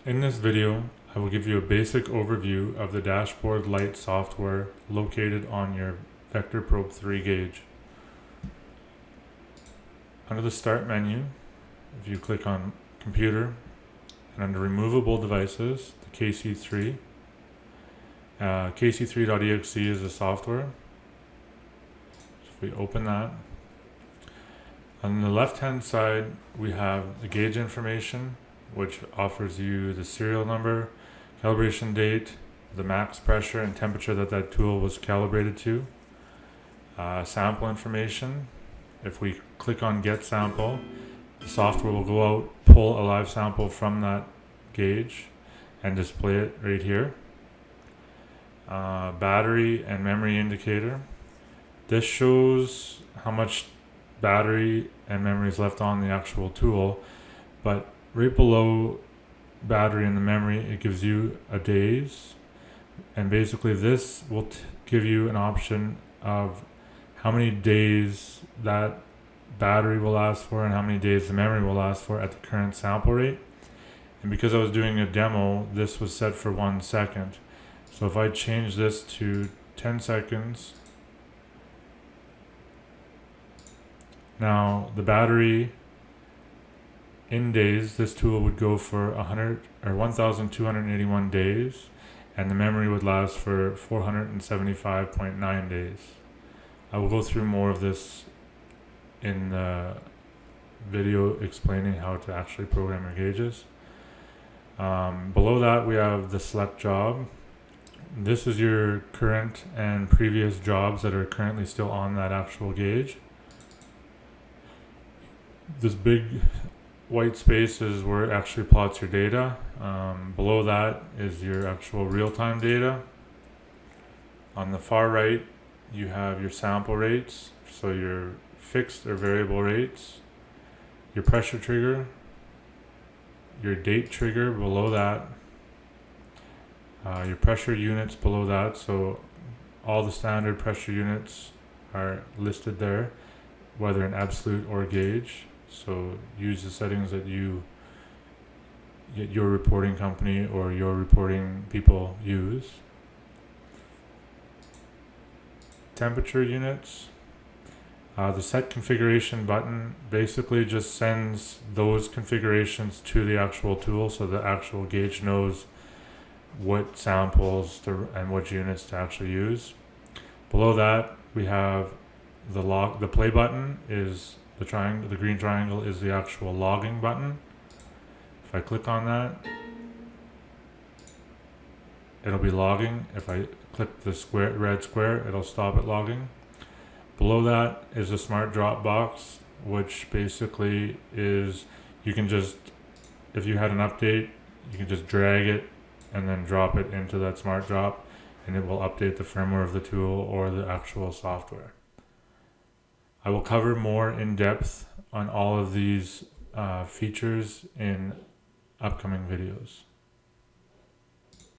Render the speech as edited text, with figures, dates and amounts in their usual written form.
In this video, I will give you a basic overview of the Dashboard Lite software located on your Vector Probe 3 gauge. Under the Start menu, if you click on Computer, and under Removable Devices, the KC3. KC3.exe is the software. So if we open that, on the left-hand side, we have the gauge information, which offers you the serial number, calibration date, the max pressure and temperature that tool was calibrated to. Sample information. If we click on Get Sample, the software will go out, pull a live sample from that gauge, and display it right here. Battery and memory indicator. This shows how much battery and memory is left on the actual tool, but right below battery and the memory, it gives you a days, and basically this will give you an option of how many days that battery will last for and how many days the memory will last for at the current sample rate. And because I was doing a demo, this was set for 1 second. So if I change this to 10 seconds, now the battery in days, this tool would go for 1,281 days, and the memory would last for 475.9 days. I will go through more of this in the video explaining how to actually program your gauges. Below that, we have the select job. This is your current and previous jobs that are currently still on that actual gauge. This big white space is where it actually plots your data. Below that is your actual real-time data. On the far right, you have your sample rates, so your fixed or variable rates, your pressure trigger, your date trigger below that, your pressure units below that, so all the standard pressure units are listed there, whether in absolute or gauge. So use the settings that your reporting company or your reporting people use. Temperature units. The set configuration button basically just sends those configurations to the actual tool, so the actual gauge knows what samples and what units to actually use. Below that, we have the play button is the green triangle is the actual logging button. If I click on that, it'll be logging. If I click the red square, it'll stop it logging. Below that is a smart drop box, which basically is, you can just, if you had an update, you can just drag it and then drop it into that smart drop, and it will update the firmware of the tool or the actual software. I will cover more in depth on all of these features in upcoming videos.